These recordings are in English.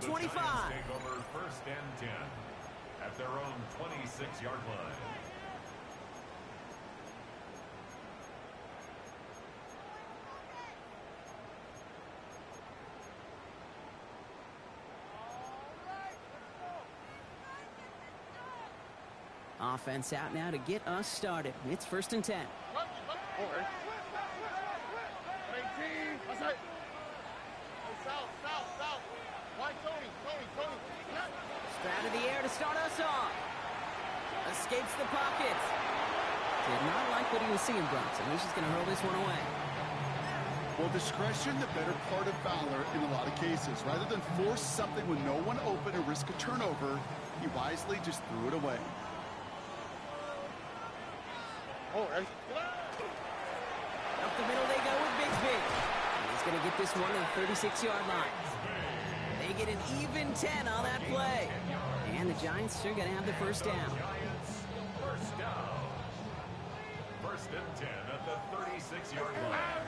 25. Take over 1st and 10 at their own 26-yard line. Offense out now to get us started. It's 1st and 10. Stroud in the air to start us off. Escapes the pockets. Did not like what he was seeing, Bronson. He's just going to hurl this one away. Well, discretion, the better part of valor in a lot of cases. Rather than force something with no one open and risk a turnover, he wisely just threw it away. Up the middle they go with Bigsby. He's going to get this one to the 36-yard line. They get an even 10 on that play. And the Giants are going to have the first down. Giants, first down. 1st and 10 at the 36-yard line.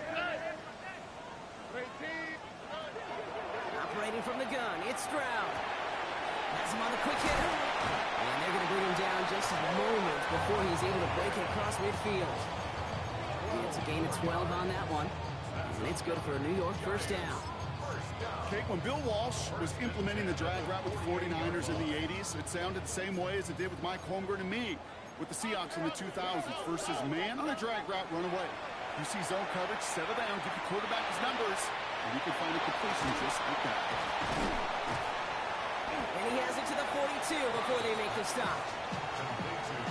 Operating from the gun, it's Stroud. Has him on the quick hitter. And they're going to bring him down just a moment before he's able to break it across midfield. It's a gain of 12 on that one. And it's good for a New York first down. Okay, when Bill Walsh was implementing the drag route with the 49ers in the 80s, it sounded the same way as it did with Mike Holmgren and me with the Seahawks in the 2000s versus man on a drag route, run away. You see zone coverage, settle down, give the quarterback his numbers, and you can find a completion just like that. And he has it to the 42 before they make the stop.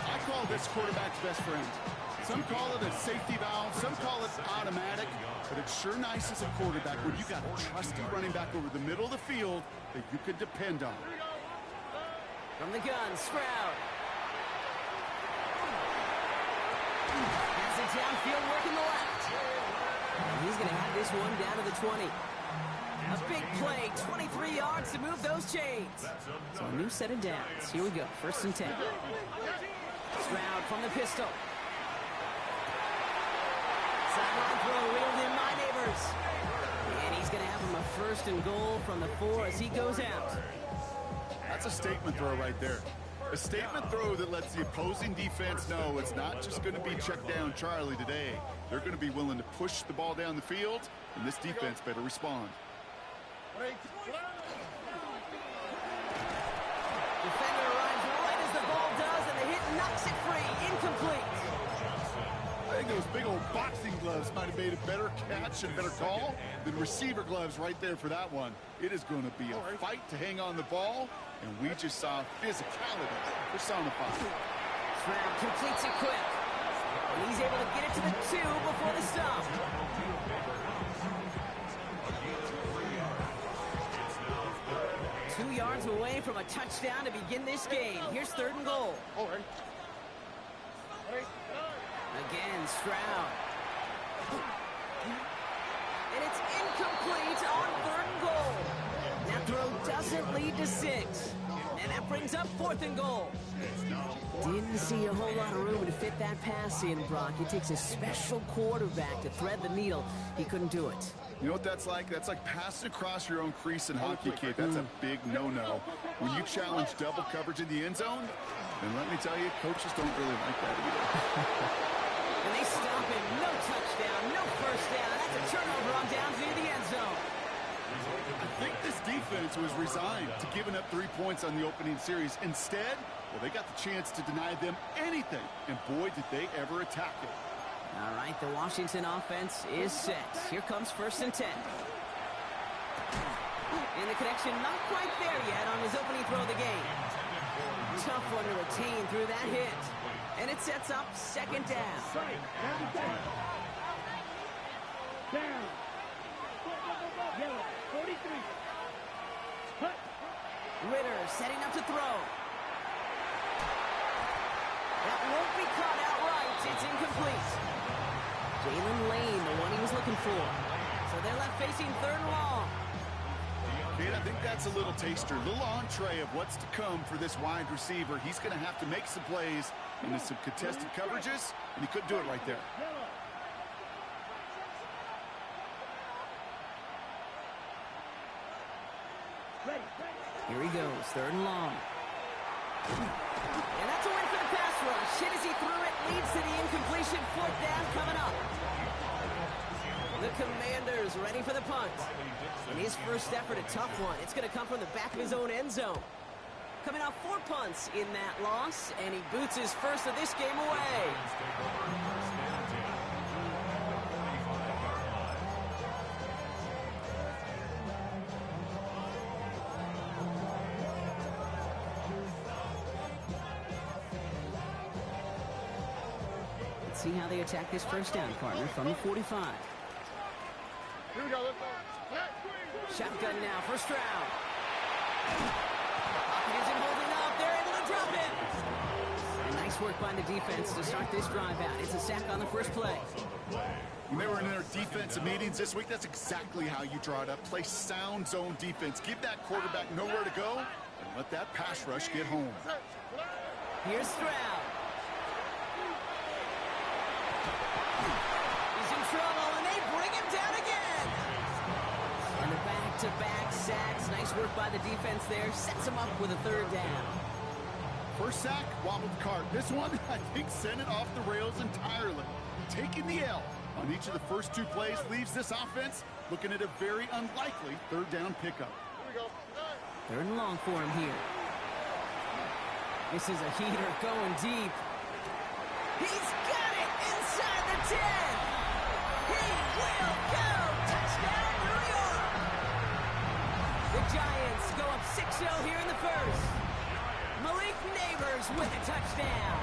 I call this quarterback's best friend. Some call it a safety valve, some call it automatic, but it's sure nice as a quarterback when you got a trusty running back over the middle of the field that you can depend on. From the gun, Stroud. Has it downfield, working the left. And he's going to have this one down to the 20. A big play, 23 yards to move those chains. So a new set of downs. Here we go, 1st and 10. Stroud from the pistol. Sideline throw, reeled in my neighbors. And he's going to have him a 1st and goal from the 4 as he goes out. That's a statement throw right there. A statement throw that lets the opposing defense know it's not just going to be check down Charlie today. They're going to be willing to push the ball down the field, and this defense better respond. Defender arrives right as the ball does, and the hit knocks it free. Incomplete. I think those big old boxing gloves might have made a better catch and better call than receiver gloves right there for that one. It is going to be a fight to hang on the ball, and we just saw physicality personified. Stroud completes it quick. And he's able to get it to the 2 before the stop. 2 yards away from a touchdown to begin this game. Here's 3rd and goal. Again, Stroud. And it's incomplete on 3rd and goal. That throw doesn't lead to 6. And that brings up 4th and goal. Didn't see a whole lot of room to fit that pass in, Brock. It takes a special quarterback to thread the needle. He couldn't do it. You know what that's like? That's like passing across your own crease in hockey, kid. That's a big no-no. When you challenge double coverage in the end zone, then let me tell you, coaches don't really like that either. And they stop him. No touchdown, no first down. That's a turnover on downs near the end zone. I think this defense was resigned to giving up 3 points on the opening series. Instead, well, they got the chance to deny them anything. And boy, did they ever attack it. All right, the Washington offense is set. Here comes 1st and 10. And the connection not quite there yet on his opening throw of the game. Tough one to retain through that hit. And it sets up 2nd down. Down. Yellow, 43. Cut. Ritter setting up to throw. That won't be caught outright. It's incomplete. Jalen Lane, the one he was looking for. So they're left facing 3rd and long. Kid, I think that's a little taster, a little entree of what's to come for this wide receiver. He's going to have to make some plays into some contested coverages, and he couldn't do it right there. Ready. Here he goes, 3rd and long. And that's a win for the pass rush. Hit as he threw it, leads to the incompletion. 4th down coming up. The Commanders ready for the punt. And his first effort, a tough one. It's going to come from the back of his own end zone. Coming off 4 punts in that loss, and he boots his first of this game away. Let's see how they attack this first down, partner, from the 45. Here we go. Let's go. Shotgun now, first round. Isn't holding up. They're able to drop it. And nice work by the defense to start this drive out. It's a sack on the first play. When they were in their defensive meetings this week, that's exactly how you draw it up. Play sound zone defense. Give that quarterback nowhere to go and let that pass rush get home. Here's Stroud. He's in trouble, and they bring him down again. And the back-to-back sacks. Nice work by the defense there. Sets him up with a 3rd down. First sack, wobbled the cart. This one, I think, sent it off the rails entirely. Taking the L on each of the first 2 plays leaves this offense looking at a very unlikely 3rd down pickup. 3rd and long for him here. This is a heater going deep. He's got it inside the 10. He will go. Touchdown, New York. The Giants go up 6-0 here in the first. Malik Neighbors with a touchdown.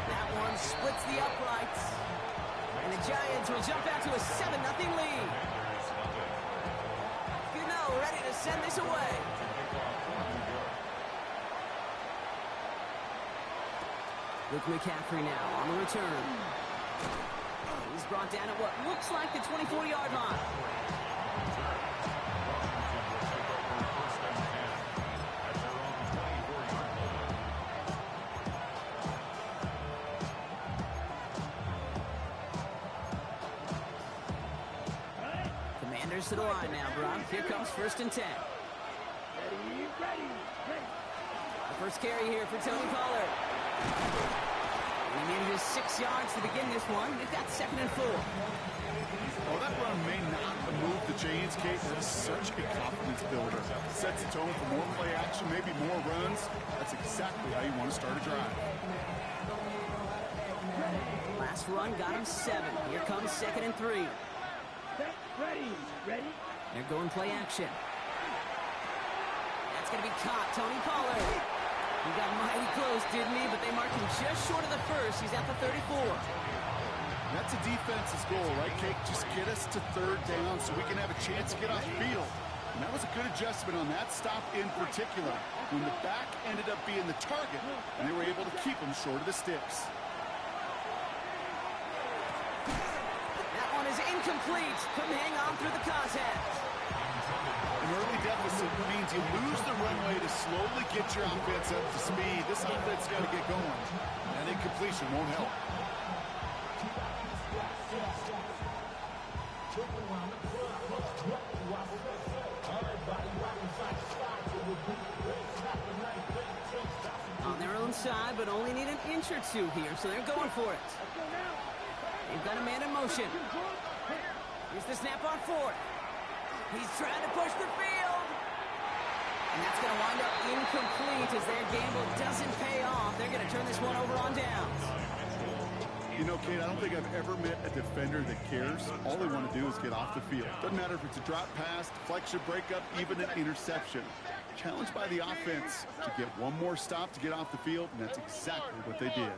That one splits the uprights. And the Giants will jump out to a 7-0 lead. Gano ready to send this away. Luke McCaffrey now on the return. He's brought down at what looks like the 24-yard line. Commanders to the line now, Brock. Here comes 1st and 10. Ready. The first carry here for Tony Pollard. And he needed just 6 yards to begin this one. They've got 2nd and 4. Well, that run may not have moved the chains, Kate. That is such a confidence builder. Sets the tone for more play action, maybe more runs. That's exactly how you want to start a drive. Last run got him 7. Here comes 2nd and 3. Set. Ready. They're going play action. That's going to be caught. Tony Pollard. He got mighty close, didn't he? But they marked him just short of the first. He's at the 34. That's a defense's goal, right, Kate? Just get us to 3rd down so we can have a chance to get off the field. And that was a good adjustment on that stop in particular, when the back ended up being the target, and they were able to keep him short of the sticks. That one is incomplete. Couldn't hang on through the contact. An early deficit means you lose the runway to slowly get your offense up to speed. This offense got to get going. That incompletion won't help. On their own side, but only need an inch or 2 here, so they're going for it. They've got a man in motion. Here's the snap on 4th. He's trying to push the field. And that's going to wind up incomplete as their gamble doesn't pay off. They're going to turn this one over on downs. You know, Kate, I don't think I've ever met a defender that cares. All they want to do is get off the field. Doesn't matter if it's a drop pass, deflection, breakup, even an interception. Challenged by the offense to get one more stop to get off the field, and that's exactly what they did.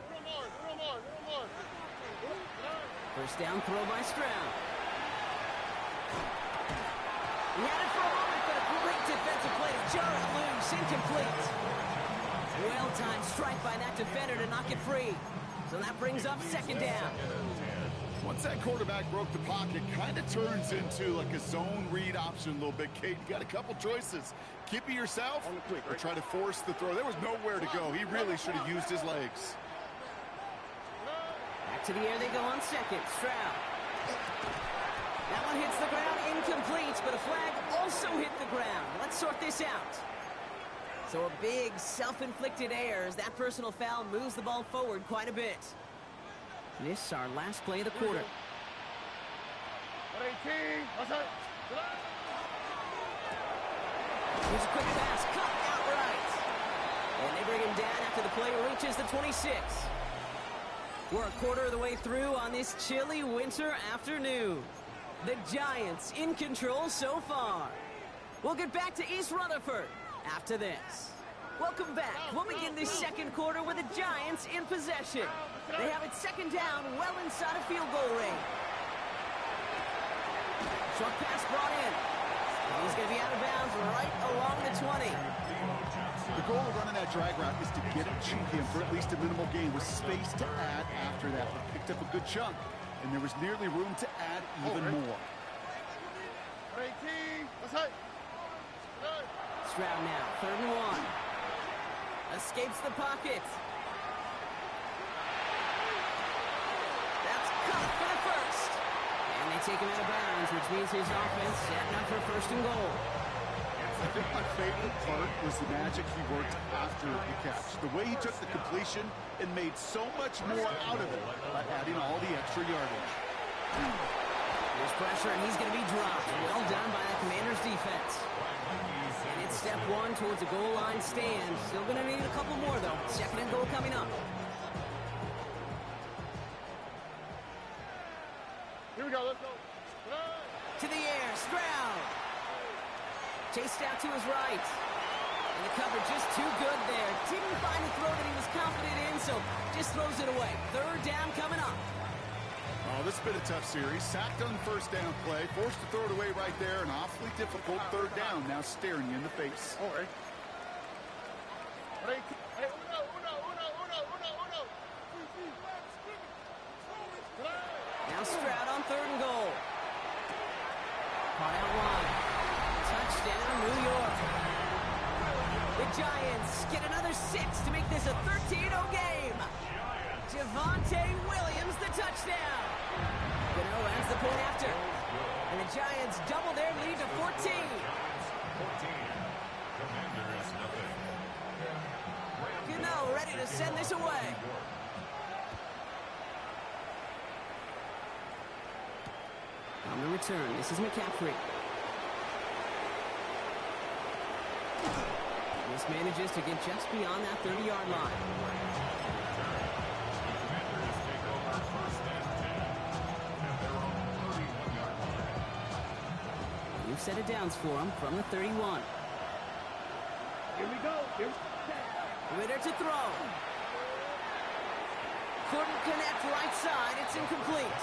First down throw by Stroud. He had it for a moment, but a great defensive play to jar it loose. Incomplete. Well-timed strike by that defender to knock it free. So that brings up 2nd down. Once that quarterback broke the pocket, kind of turns into like a zone read option a little bit, Kate. You got a couple choices. Keep it yourself or try to force the throw. There was nowhere to go. He really should have used his legs. Back to the air they go on 2nd. Stroud. That one hits the ground incomplete. but a flag also hit the ground. Let's sort this out. So a big self-inflicted error as that personal foul moves the ball forward quite a bit. This is our last play of the quarter. Here's a quick pass, cut outright. And they bring him down after the play reaches the 26. We're a quarter of the way through on this chilly winter afternoon. The Giants in control so far. We'll get back to East Rutherford after this. Welcome back. We'll begin this second quarter with the Giants in possession. They have it second down, well inside of field goal range. Short pass brought in. And he's going to be out of bounds right along the 20. The goal of running that drag route is to get it to him for at least a minimal gain with space to add after that. But picked up a good chunk, and there was nearly room to add even more. Stroud now, 3rd and 1. Escapes the pocket. That's caught for the first. And they take him out of bounds, which means his offense setting up for 1st and goal. I think my favorite part was the magic he worked after the catch. The way he took the completion and made so much more out of it by adding all the extra yardage. There's pressure, and he's going to be dropped. Well done by the Commanders' defense. And it's step 1 towards a goal line stand. Still going to need a couple more, though. 2nd and goal coming up. Here we go, let's go. To the air, Stroud. Chased out to his right. And the cover just too good there. Didn't find a throw that he was confident in, so just throws it away. 3rd down coming up. Oh, this has been a tough series. Sacked on the 1st down play. Forced to throw it away right there. An awfully difficult 3rd down now staring you in the face. All right. Now Stroud on 3rd and goal. Caught out wide. Touchdown, New York. The Giants get another 6 to make this a 13-0 game. Javonte Williams, the touchdown. Gano adds the point after. And the Giants double their lead to 14. Gano ready to send this away. On the return, this is McCaffrey. This manages to get just beyond that 30-yard line. New set of downs for him from the 31. Here we go. Ritter to throw. Couldn't connect right side. It's incomplete.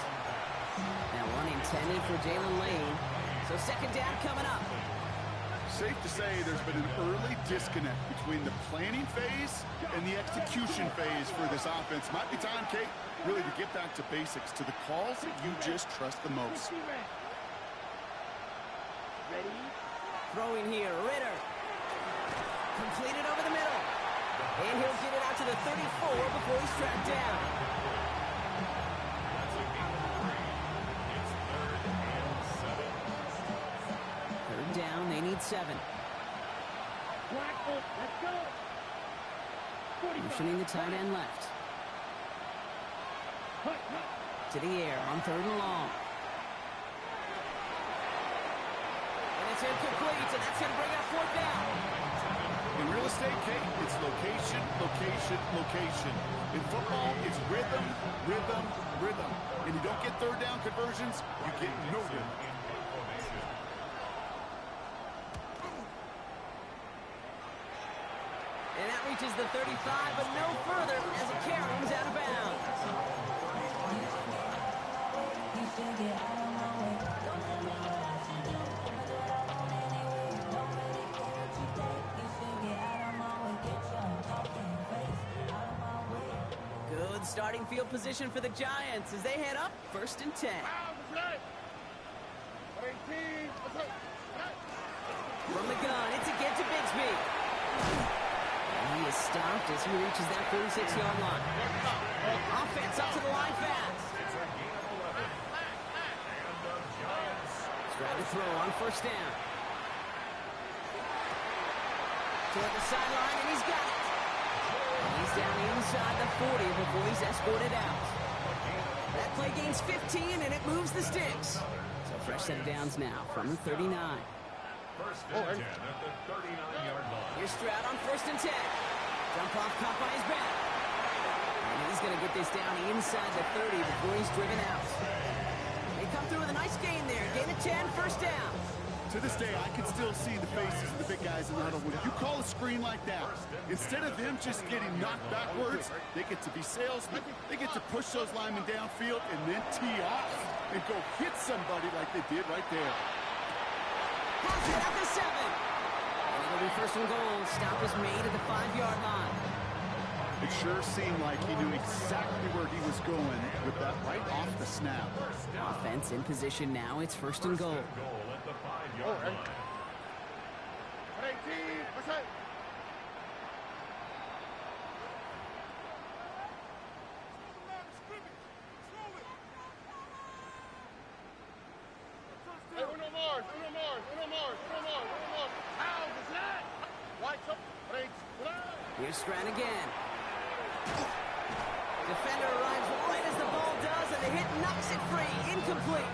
Now one intended for Jalen Lane. So 2nd down coming up. Safe to say there's been an early disconnect between the planning phase and the execution phase for this offense. Might be time, Kate, really to get back to basics, to the calls that you just trust the most. Ready? Throwing here, Ritter. Completed over the middle. And he'll get it out to the 34 before he's tracked down. Down, they need 7. Let's go. Motioning the tight end left. To the air on 3rd and long. And it's incomplete, and that's going to bring up 4th down. In real estate, Kate, it's location, location, location. In football, it's rhythm, rhythm, rhythm. And you don't get 3rd down conversions, you get no rhythm. And that reaches the 35, but no further as it carries out of bounds. Good starting field position for the Giants as they head up 1st and 10. From the gun, it's a get to Bigsby. And he is stopped as he reaches that 46-yard line. Offense up to the line fast. Grab the throw on first down. Toward the sideline, and he's got it. He's down inside the 40 before he's escorted out. That play gains 15, and it moves the sticks. So fresh set of downs now from the 39. First and 10 at the 39-yard line. Here's Stroud on first and 10. Jump off caught by his back. And he's going to get this down inside the 30 before he's driven out. They come through with a nice gain there. Gain of 10, first down. To this day, I can still see the faces of the big guys in the huddle. When you call a screen like that, instead of them just getting knocked backwards, they get to be salesmen. They get to push those linemen downfield and then tee off and go hit somebody like they did right there. Has it at the 7. And it'll be first and goal. Stop is made at the 5-yard line. It sure seemed like he knew exactly where he was going with that right off the snap. Offense in position now. It's first and goal. Goal at the 5-yard line. 18, what's that? Hey, uno more. How is that? White up, breaks, Here's Stroud again. Defender arrives right as the ball does, and the hit knocks it free. Incomplete.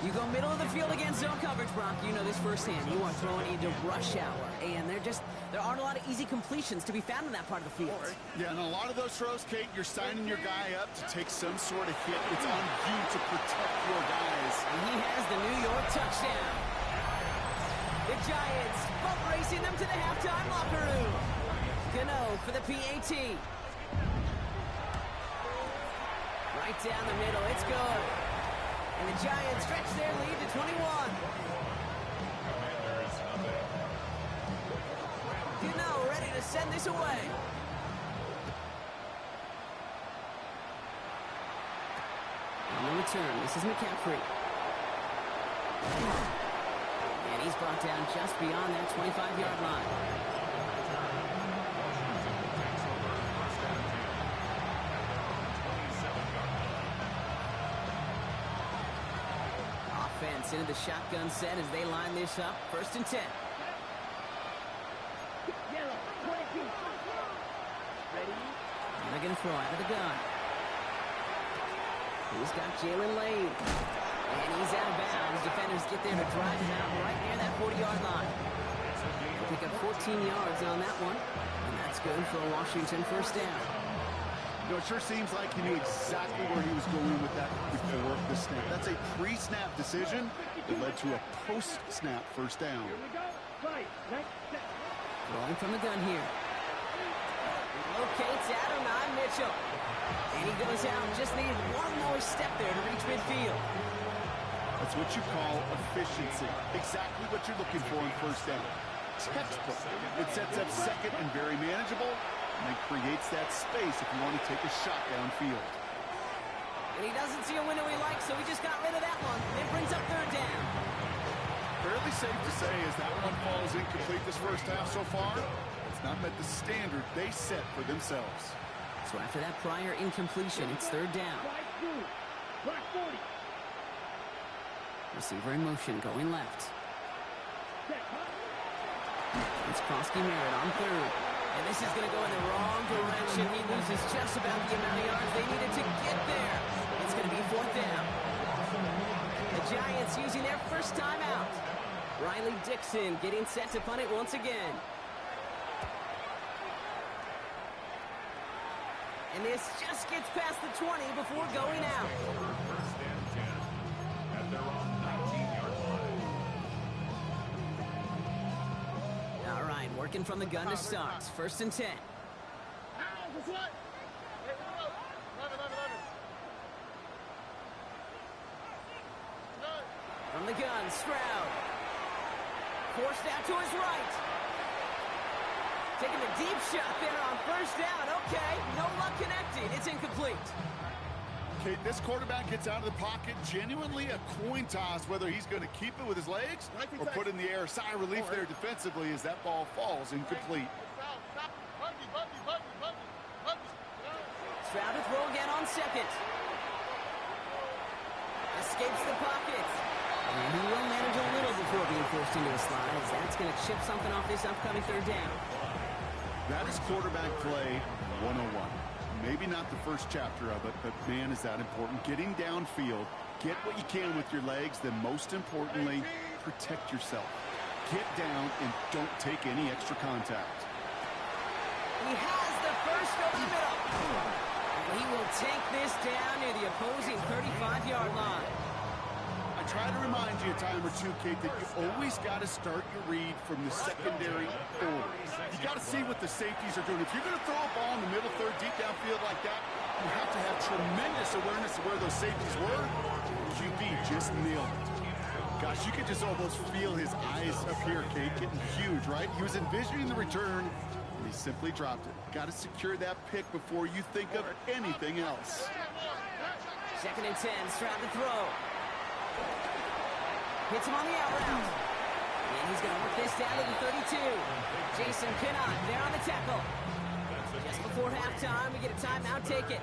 You go middle of the field against zone coverage, Brock. You know this firsthand. You are throwing into rush hour, and there aren't a lot of easy completions to be found in that part of the field. Yeah, and a lot of those throws, Kate, you're signing your guy up to take some sort of hit. It's on you to protect your guys. And he has the New York touchdown. The Giants boat racing them to the halftime locker room. Gano for the PAT. Right down the middle, it's good. And the Giants stretch their lead to 21. Gano ready to send this away. On the return, this is McCaffrey. And he's brought down just beyond that 25-yard line. Offense into the shotgun set as they line this up. First and 10. Yellow, 22. Ready? And they're going to throw out of the gun. He's got Jalen Lane. And he's out of bounds. Defenders get there to drive him out right near that 40-yard line. They'll pick up 14 yards on that one. And that's good for a Washington first down. You know, it sure seems like he knew exactly where he was going with that before the snap. That's a pre-snap decision that led to a post-snap first down. Here we go. Fight. Next step. Rolling from the gun here. Locates Adonai Mitchell. And he goes out and just needed one more step there to reach midfield. That's what you call efficiency. Exactly what you're looking for in first down. Textbook. It sets up second and very manageable, and it creates that space if you want to take a shot downfield. And he doesn't see a window he likes, so he just got rid of that one. It brings up third down. Fairly safe to say as that one falls incomplete this first half so far, it's not met the standard they set for themselves. So after that prior incompletion, it's third down. Fight through. Black 40. Receiver in motion, going left. Check, huh? It's Krosky Merritt on third. And this is going to go in the wrong direction. He loses just about the amount of yards they needed to get there. It's going to be fourth down. The Giants using their first time out. Riley Dixon getting set to punt it once again. And this just gets past the 20 before going out. First and 10 at their own 19-yard line. All right, working from the gun to start. First and 10. How is what? Hey, uno. 11. From the gun, Stroud. Forced out to his right. Taking the deep shot there on first down. Okay, no luck connecting. It's incomplete. Okay, this quarterback gets out of the pocket, genuinely a coin toss whether he's going to keep it with his legs or put in the air. Sigh of relief there defensively as that ball falls incomplete. Stop. Buggy. Stroud to throw again on second. Escapes the pocket. And he will manage a little before being forced into a slide, as that's going to chip something off this upcoming third down. That is quarterback play 101. Maybe not the first chapter of it, but man, is that important. Getting downfield, get what you can with your legs, then most importantly, protect yourself. Get down and don't take any extra contact. He has the first over the middle. And he will take this down near the opposing 35-yard line. I try to remind you a time or two, Kate, that you always got to start your read from the secondary order. You got to see what the safeties are doing. If you're going to throw a ball in the middle third, deep downfield like that, you have to have tremendous awareness of where those safeties were. QB just nailed it. Gosh, you could just almost feel his eyes up here, Kate, getting huge, right? He was envisioning the return, and he simply dropped it. Got to secure that pick before you think of anything else. 2nd and 10, Stroud to throw. Hits him on the out route. And he's going to work this down to the 32. Jason Pinnock there on the tackle. Just before halftime, we get a timeout. Take it.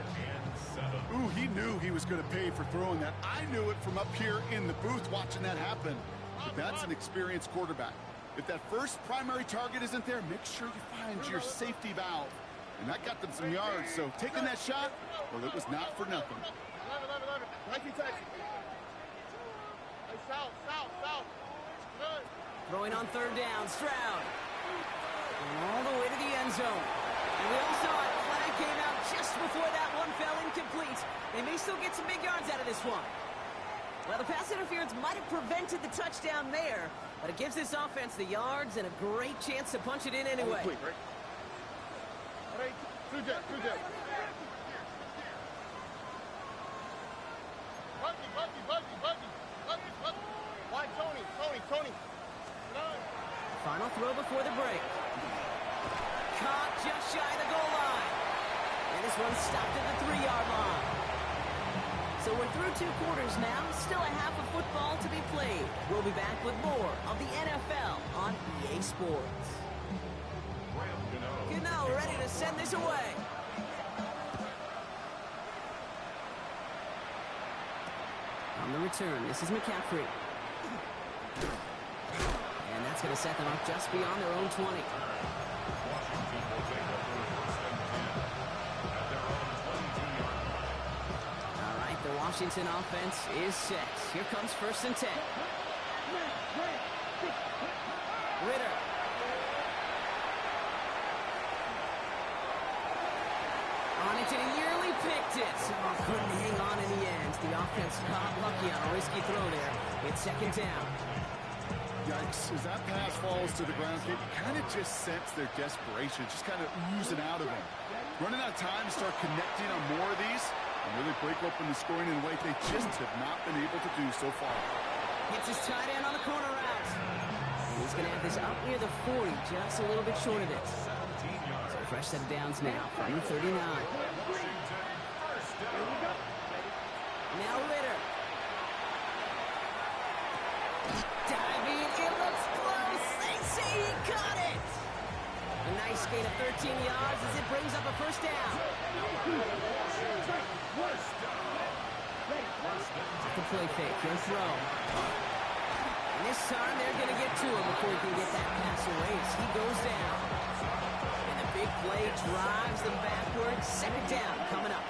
Ooh, he knew he was going to pay for throwing that. I knew it from up here in the booth watching that happen. But that's an experienced quarterback. If that first primary target isn't there, make sure you find your safety valve. And that got them some yards. So taking that shot, well, it was not for nothing. Throwing on 3rd down, Stroud. And all the way to the end zone. And we all saw it. Flag came out just before that one fell incomplete. They may still get some big yards out of this one. Well, the pass interference might have prevented the touchdown there, but it gives this offense the yards and a great chance to punch it in anyway. Final throw before the break. Caught just shy of the goal line. And this one stopped at the 3-yard line. So we're through 2 quarters now. Still a half of football to be played. We'll be back with more of the NFL on EA Sports. Gano ready to send this away. On the return, this is McCaffrey. And that's going to set them up just beyond their own 20. All right, the Washington offense is set. Here comes 1st and 10. Ritter. On it, and he nearly picked it. Oh, couldn't hang on in the end. The offense got lucky on a risky throw there. It's 2nd down. Yikes, as that pass falls to the ground, you kind of just sense their desperation, just kind of oozing out of them. Running out of time to start connecting on more of these and really break open the scoring in a way they just have not been able to do so far. Hits his tight end on the corner route. He's going to have this up near the 40, just a little bit short of it. So fresh set of downs now from the 39. Now Ritter. Diving, it looks close. They say he caught it. A nice gain of 13 yards as it brings up a 1st down. The play fake, your throw. And this time they're going to get to him before he can get that pass away as he goes down. And the big play drives them backwards. 2nd down coming up.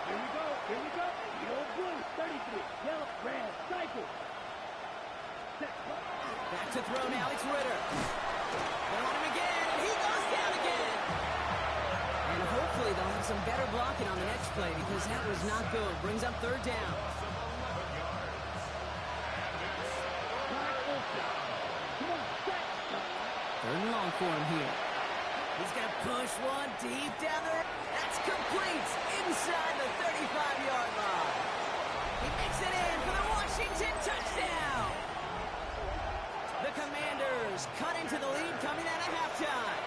Here we go. Yellow blue, 33. Yellow, red, cycle. Back to throw now, it's Ritter. They want him again, and he goes down again. And hopefully they'll have some better blocking on the next play because that was not good. Brings up 3rd down. Third and long for him here. He's going to push one deep down there. That's complete inside the 35-yard line. He makes it in for the Washington touchdown. The Commanders cut into the lead coming out of halftime.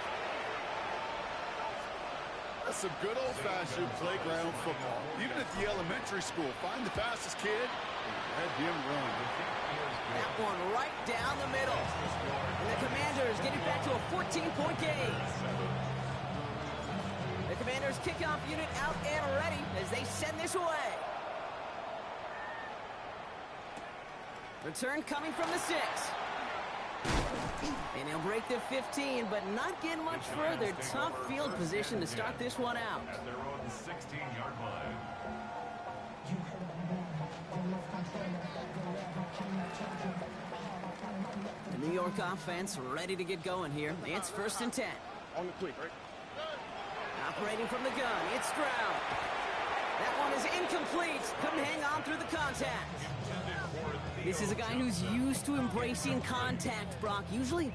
That's some good old-fashioned playground football. Even at the elementary school, find the fastest kid and let him run. That one right down the middle. And the Commanders get it back to a 14-point game. The Commanders kickoff unit out and ready as they send this away. Return coming from the 6. And he'll break the 15, but not get much further. Tough field position to start this one out. At their own 16-yard line. The New York offense ready to get going here. It's 1st and 10. On the quick, right? Operating from the gun, it's Stroud. That one is incomplete. Couldn't hang on through the contact. This is a guy who's used to embracing contact, Brock. Usually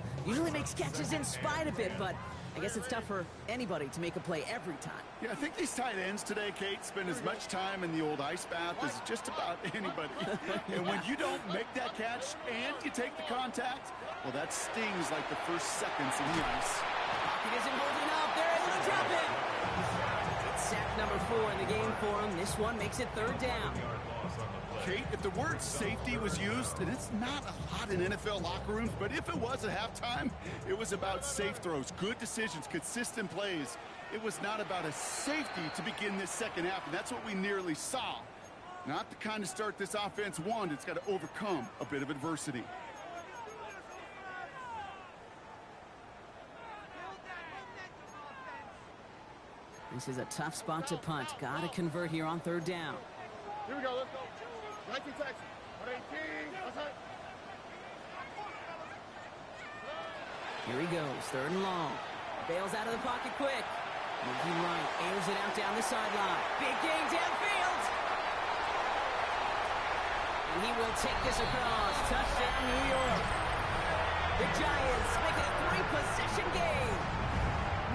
makes catches in spite of it, but I guess it's tough for anybody to make a play every time. Yeah, I think these tight ends today, Kate, spend as much time in the old ice bath as just about anybody. And when you don't make that catch and you take the contact, well, that stings like the first seconds in the ice. Pocket isn't holding up. They're able to drop it. It's sack number 4 in the game for him. This one makes it 3rd down. Kate, if the word safety was used, and it's not a lot in NFL locker rooms, but if it was at halftime, it was about safe throws, good decisions, consistent plays. It was not about a safety to begin this second half, and that's what we nearly saw. Not the kind of start this offense wanted. It's got to overcome a bit of adversity. This is a tough spot to punt. Got to convert here on 3rd down. Here we go, let's go. 19 seconds. 118. Outside. Here he goes, 3rd and long. Bails out of the pocket quick. Moving right, airs it out down the sideline. Big gain downfield. And he will take this across. Touchdown, New York. The Giants make it a 3-possession game.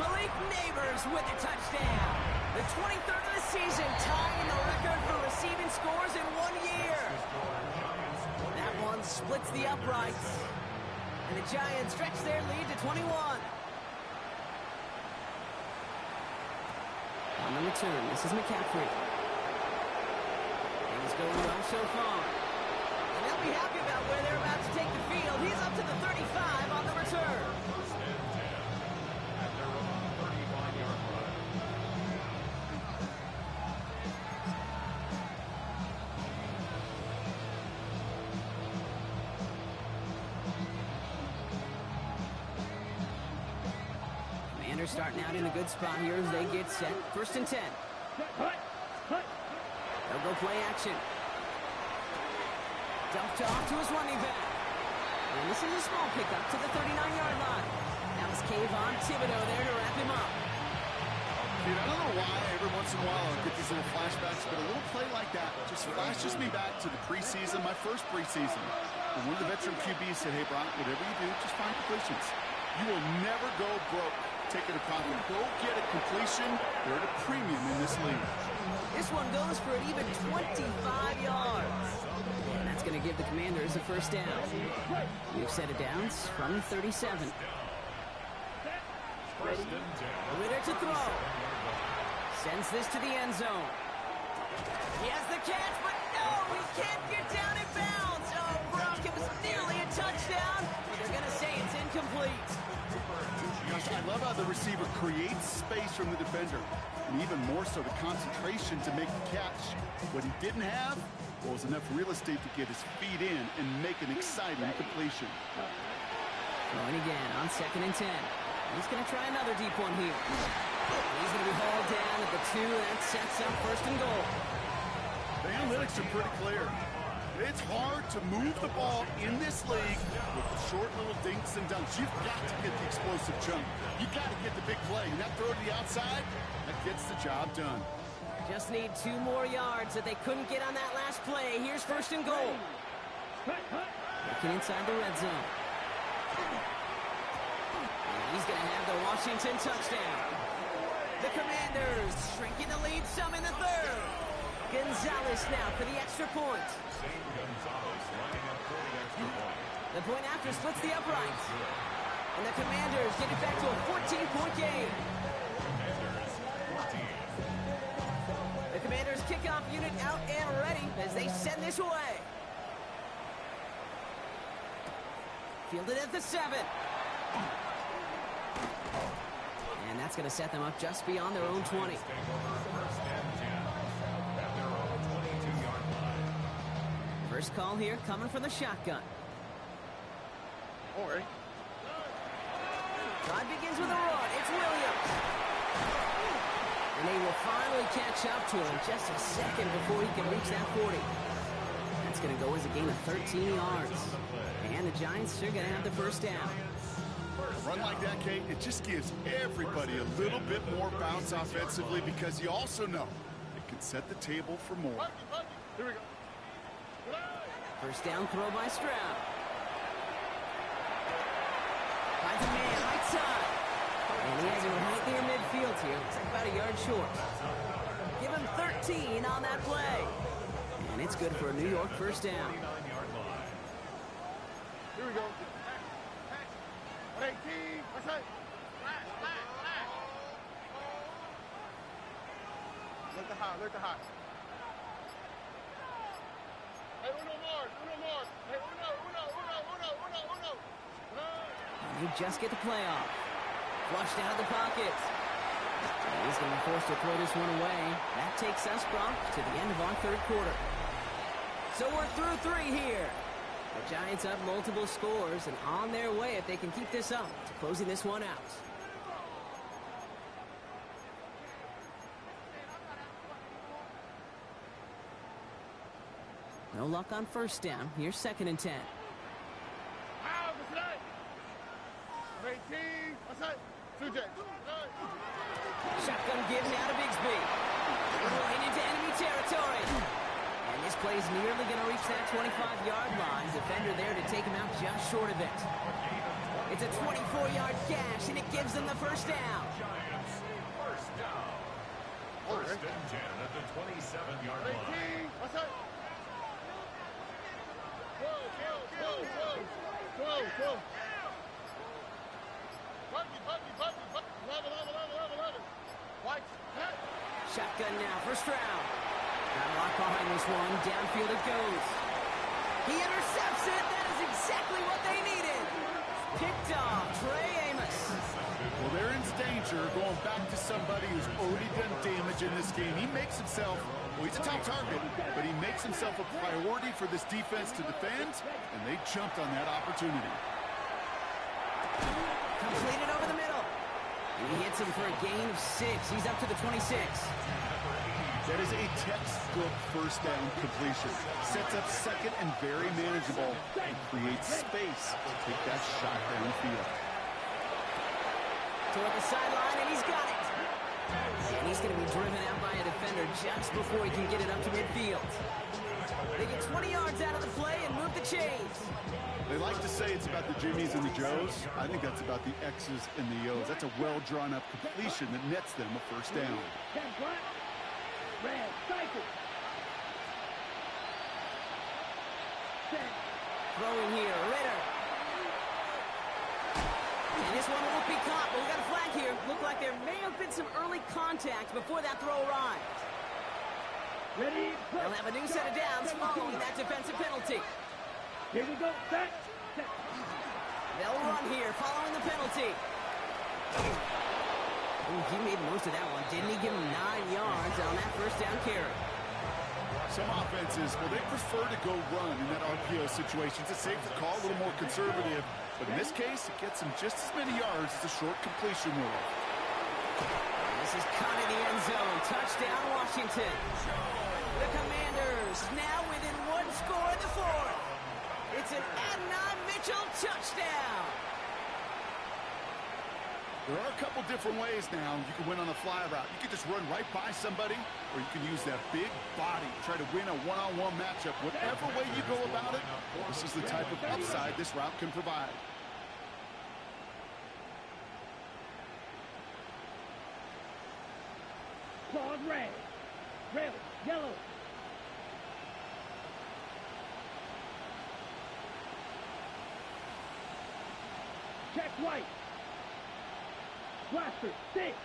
Malik Neighbors with a touchdown. The 23rd of the season, tying the record for receiving scores in 1 year. That one splits the uprights. And the Giants stretch their lead to 21. On the return, this is McCaffrey. Things going well so far. And they'll be happy about where they're about to take the field. He's up to the 35 on the return. At their own 35-yard line. Commanders starting out in a good spot here as they get set. 1st and 10. They'll go play action. Dumped off to his running back. And this is a small pickup to the 39-yard line. That was Kayvon Thibodeau there to wrap him up. Dude, I don't know why every once in a while I'll get these little flashbacks, but a little play like that just flashes me back to the preseason, my first preseason. And one of the veteran QBs said, hey, Brock, whatever you do, just find completions. You will never go broke taking a profit. Go get a completion. They're at a premium in this league. This one goes for an even 25 yards. And that's going to give the Commanders a 1st down. We've set it downs from 37. Ritter to throw. Sends this to the end zone. He has the catch, but no, he can't get down in bounds. Oh, Brock, it was nearly a touchdown, but they're going to say it's incomplete. Gosh, I love how the receiver creates space from the defender, and even more so the concentration to make the catch. What he didn't have was enough real estate to get his feet in and make an exciting completion. Going again on 2nd and 10. He's going to try another deep one here. He's going to be hauled down at the 2. That sets up 1st and goal. The analytics are pretty clear. It's hard to move the ball in this league with short little dinks and dunks. You've got to get the explosive jump. You've got to get the big play. And that throw to the outside, that gets the job done. Just need 2 more yards that they couldn't get on that last play. Here's 1st and goal. Looking inside the red zone. And he's going to have the Washington touchdown. The Commanders shrinking the lead some in the 3rd. Gonzalez now for the extra point. The point after splits the uprights. And the Commanders get it back to a 14-point game. The Commanders kickoff unit out and ready as they send this away. Fielded at the 7. And that's going to set them up just beyond their own 20. 1st First call here coming from the shotgun. Don't worry. Drive begins with a run. It's Williams. And they will finally catch up to him just a second before he can reach that 40. That's going to go as a gain of 13 yards. And the Giants are going to have the first down. A run like that, Kate, it just gives everybody a little bit more bounce offensively because you also know it can set the table for more. Here we go. First down throw by Stroud. Finds a man right side. And he has it right near midfield here. Looks like about a yard short. Give him 13 on that play. And it's good for a New York first down. Here we go. 18. What's that? Look the high. Look the high. Hey, uno more. Hey, uno. And they just get the play off. Flushed out of the pocket. And he's going to be forced to throw this one away. That takes us, Brock, to the end of our third quarter. So we're through 3 here. The Giants up multiple scores and on their way if they can keep this up to closing this one out. No luck on first down. Here's 2nd and 10. Shotgun give now to Bigsby. Rolling into enemy territory. And this play is nearly going to reach that 25-yard line. Defender there to take him out just short of it. It's a 24-yard gash, and it gives them the first down. Giants, first down. First and 10 at the 27-yard line. Whoa. Shotgun now for Stroud. Got a lot behind this one. Downfield it goes. He intercepts it. That is exactly what they needed. Picked off Trey Amos. Well, they're in danger going back to somebody who's already done damage in this game. He makes himself, well, he's a top target, but he makes himself a priority for this defense to defend, and they jumped on that opportunity. Completed over the middle. And he hits him for a gain of 6. He's up to the 26. That is a textbook first down completion. Sets up second and very manageable and creates space to take that shot downfield. Toward the sideline, and he's got it. And he's going to be driven out by a defender just before he can get it up to midfield. They get 20 yards out of the play and move the chains. They like to say it's about the Jimmies and the Joes. I think that's about the X's and the O's. That's a well-drawn-up completion that nets them a first down. Red, cycle. Throwing here, Ritter. And this one won't be caught, but we got a flag here. Looked like there may have been some early contact before that throw arrived. Ready, They'll have a new set of downs following that defensive penalty. Here we go, set. They'll run here following the penalty. Ooh, he made the most of that one, didn't he? Give him 9 yards on that first down carry. Some offenses, well, they prefer to go run in that RPO situation. It's a safer call, a little more conservative. But in this case, it gets him just as many yards as a short completion move. And this is caught in the end zone. Touchdown, Washington. The Commanders now within 1 score in the 4th. It's an Adnan Mitchell touchdown. There are a couple different ways now. You can win on a fly route. You can just run right by somebody, or you can use that big body, try to win a one-on-one matchup. Whatever way you go about it, this is the type of upside this route can provide. Claws red. Red, yellow. Check white. Blaster, 6.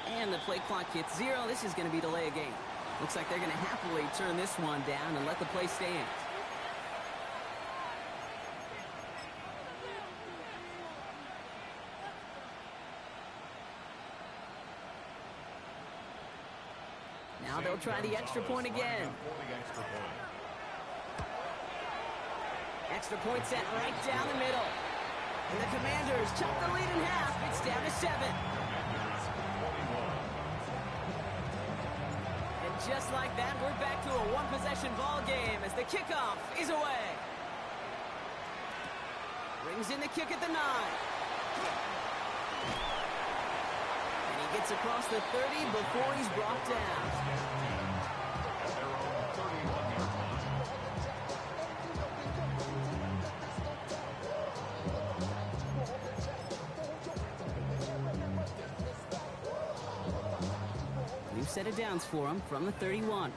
And the play clock hits 0. This is going to be delay a game. Looks like they're going to happily turn this one down and let the play stand. Now they'll try the extra point again. Extra point set right down the middle. And the Commanders chop the lead in half. It's down to 7. And just like that, we're back to a one-possession ball game as the kickoff is away. Brings in the kick at the 9. And he gets across the 30 before he's brought down. New set of downs for him from the 31.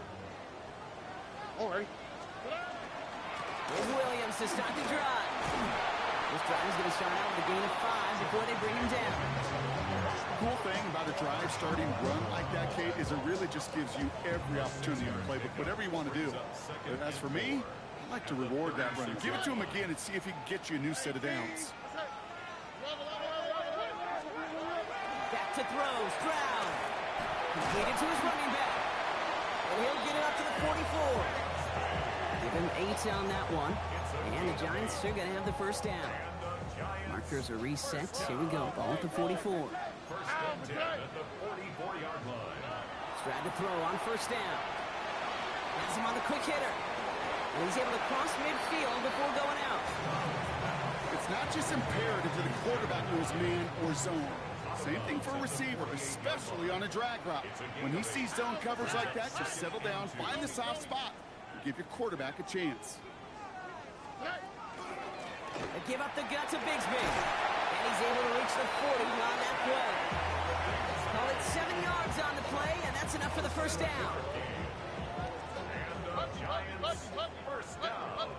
All right. Here's Williams to start the drive. This drive is going to start out with a gain of 5 before they bring him down. The cool thing about a drive starting run like that, Kate, is it really just gives you every opportunity to play with whatever you want to do. But as for me, I like to reward that runner. Give it to him again and see if he can get you a new set of downs. Back to throw, Stroud. Completed to his running back. And he'll get it up to the 44. Give him 8 on that one. And the Giants are going to have the first down. Markers are reset. Here we go. Ball at the 44. First and 10 at the 44-yard line. Stroud to throw on first down. Has him on the quick hitter. And he's able to cross midfield before going out. It's not just imperative that the quarterback knows man or zone. Same thing for a receiver, especially on a drag route. When he sees zone coverage like that, just settle down, find the soft spot, and give your quarterback a chance. They give up the gut to Bigsby. And he's able to reach the 40 on that play. Call it 7 yards on the play, and that's enough for the first down. And the Giants first down.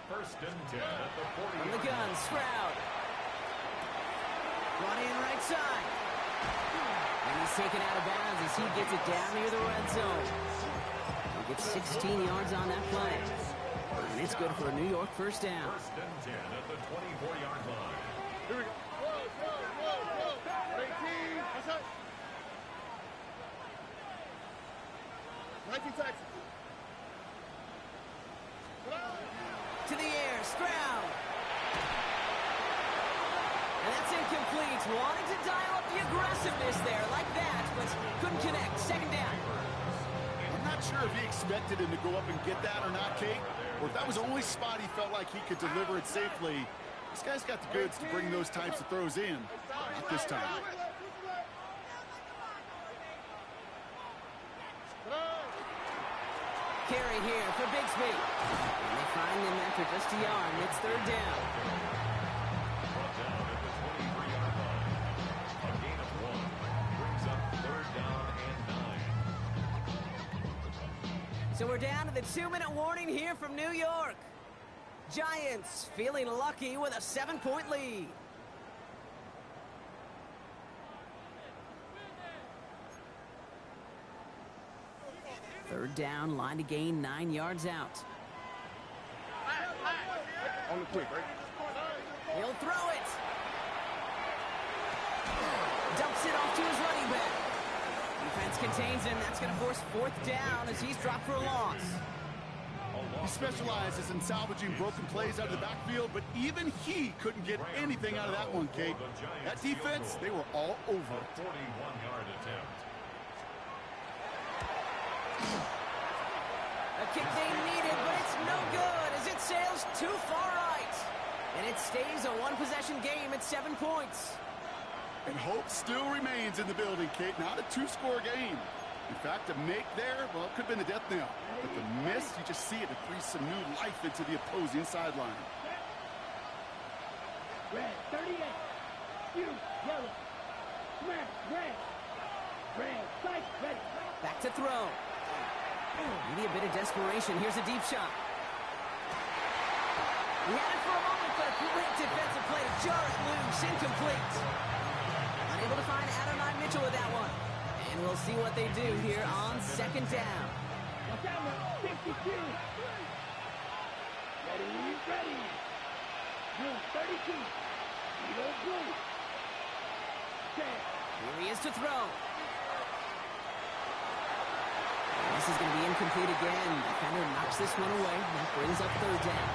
First and 10 at the 40. From the gun, Stroud. Brought in right side. And he's taken out of bounds as he gets it down near the red zone. He gets 16 yards on that play. And it's good for a New York first down. First and 10 at the 24-yard line. Here we go. Whoa. 18. That's it. 19 Texas. To the air, Stroud. And that's incomplete. Wanted to dial up the aggressiveness there like that, but couldn't connect. Second down. I'm not sure if he expected him to go up and get that or not, Kate, or if that was the only spot he felt like he could deliver it safely. This guy's got the goods to bring those types of throws in. Not this time. Carry here for Bigsby. And they find him after just a yard. It's third down. Brought down at the 23-yard line. A gain of 1 brings up third down and 9. So we're down to the 2-minute warning here from New York. Giants feeling lucky with a 7-point lead. Third down, line to gain 9 yards out. On the quick, right? He'll throw it. Dumps it off to his running back. Defense contains him. That's going to force fourth down as he's dropped for a loss. He specializes in salvaging broken plays out of the backfield, but even he couldn't get anything out of that one, Kate. That defense, they were all over it. 41-yard attempt. A kick they needed, but it's no good as it sails too far right. And it stays a one-possession game at 7 points. And hope still remains in the building, Kate. Not a 2-score game. In fact, a make there, well, it could have been a death knell. But the miss, you just see it breathe some new life into the opposing sideline. Red, 38. You, yellow. Smash, red. Red, sight, ready. Back to throw. Maybe a bit of desperation. Here's a deep shot. He had it for a moment, but a great defensive play. Jars loose, incomplete. Unable to find Adonai Mitchell with that one. And we'll see what they do here on second down. Watch out now, 52. Ready. Blue, 32. Yellow, blue. 10. Here he is to throw. This is going to be incomplete again. Defender knocks this one away. That brings up third down.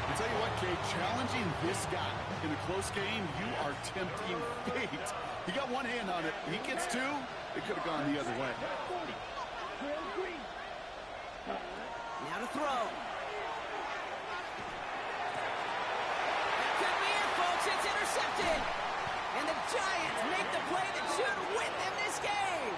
I'll tell you what, Kate, challenging this guy in a close game, you are tempting fate. He got one hand on it. He gets two. It could have gone the other way. Now to throw. That could be it, folks. It's intercepted. And the Giants make the play that should win them this game.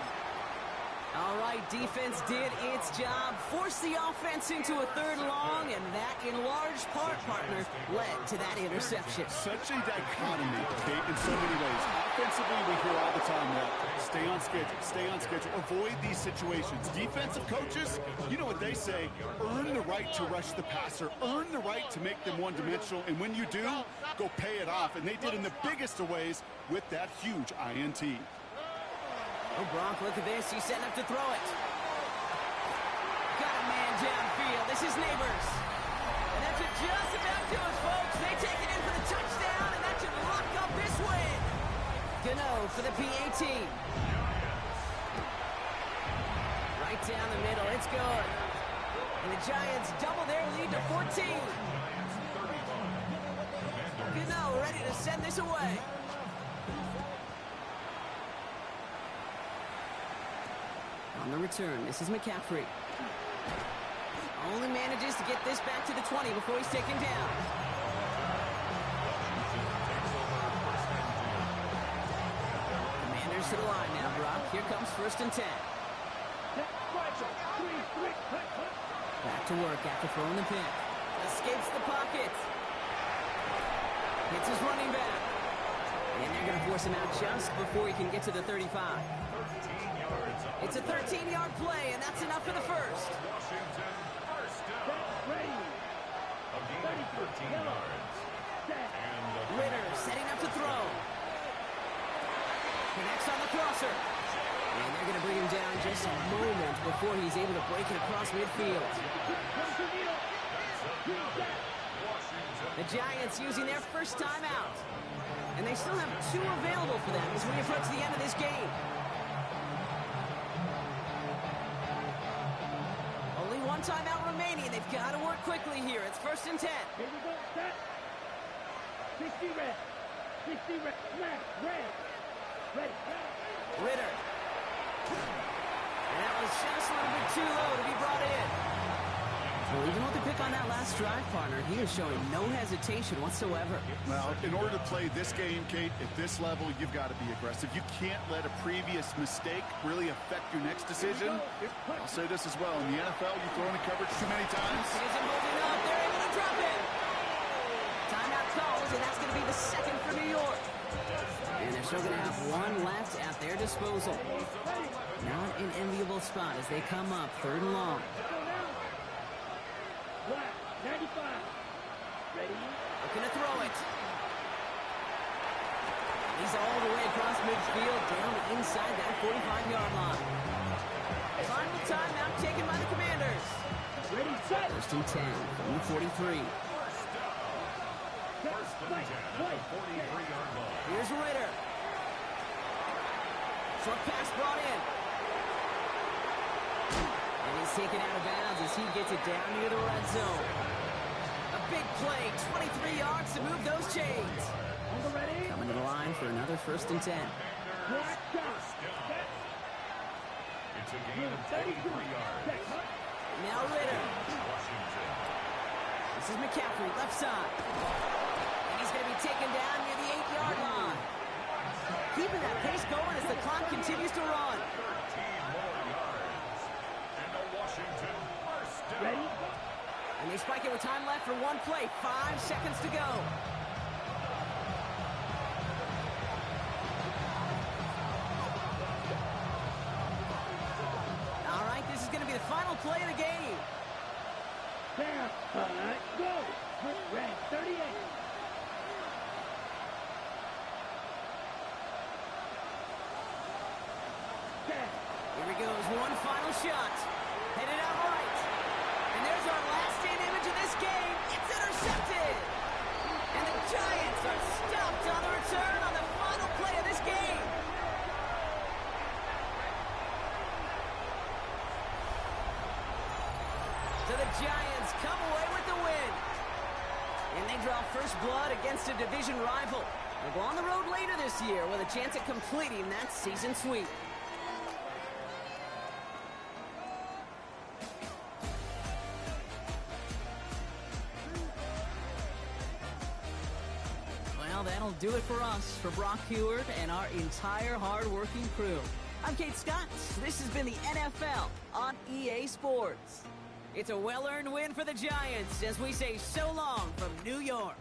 All right, defense did its job, forced the offense into a third long, and that, in large part, partner, led to that interception. Such a dichotomy, Kate, in so many ways. Offensively, we hear all the time that stay on schedule, avoid these situations. Defensive coaches, you know what they say, earn the right to rush the passer, earn the right to make them one-dimensional, and when you do, go pay it off. And they did in the biggest of ways with that huge INT. Oh, Gronk, look at this. He's setting up to throw it. Got a man downfield. This is Neighbors. And that's just about do it, folks. They take it in for the touchdown, and that should lock up this win. Gano for the PA team. Right down the middle. It's good. And the Giants double their lead to 14. Gano ready to send this away. On the return, this is McCaffrey. Only manages to get this back to the 20 before he's taken down. Commanders to the line now, Brock. Here comes 1st and 10. Back to work after throwing the pick. Escapes the pocket. Hits his running back. And they're going to force him out just before he can get to the 35. It's a 13-yard play, and that's enough for the first. Washington, first down. A gain of 13 yards. Ritter setting up to throw. Connects on the crosser. And they're going to bring him down just a moment before he's able to break it across midfield. The Giants using their first time out. And they still have 2 available for them as we approach the end of this game. Only 1 timeout remaining. They've got to work quickly here. It's 1st and 10. Here we go, set. 60 red. 60 red. Smash, red. Ready. Ritter. And that was just a little bit too low to be brought in. Well, even with the pick on that last drive, partner, he is showing no hesitation whatsoever. Well, in order to play this game, Kate, at this level, you've got to be aggressive. You can't let a previous mistake really affect your next decision. I'll say this as well. In the NFL, you throw in the coverage too many times. He isn't holding up. They're able to drop it. Timeout calls, and that's going to be the second for New York. And they're still going to have 1 left at their disposal. Not an enviable spot as they come up 3rd and long. Black, 95. Ready? Looking to throw it. He's all the way across midfield, down inside that 45-yard line. Final timeout taken by the Commanders. Ready, set. 1st and 10 from the 43. First and 10 at the 43-yard line. Here's Ritter. Short pass brought in. And he's taken out of bounds as he gets it down near the red zone. A big play, 23 yards to move those chains. Ready? Coming to the line for another 1st and 10. Black shot. It's a gain of 23 yards. Now Ritter. Washington. This is McCaffrey, left side. And he's going to be taken down near the 8-yard line. Keeping that pace going as the clock continues to run. 13 more yards. And a Washington first down. Ready? And they spike it with time left for 1 play. 5 seconds to go. All right, this is going to be the final play of the game. Down. Go. Red, 38. Here he goes, 1 final shot. Headed out right. And there's our last in image of this game. It's intercepted. And the Giants are stopped on the return on the final play of this game. Giants come away with the win. And they draw first blood against a division rival. They'll go on the road later this year with a chance at completing that season sweep. Well, that'll do it for us, for Brock Huard and our entire hard-working crew. I'm Kate Scott. This has been the NFL on EA Sports. It's a well-earned win for the Giants as we say so long from New York.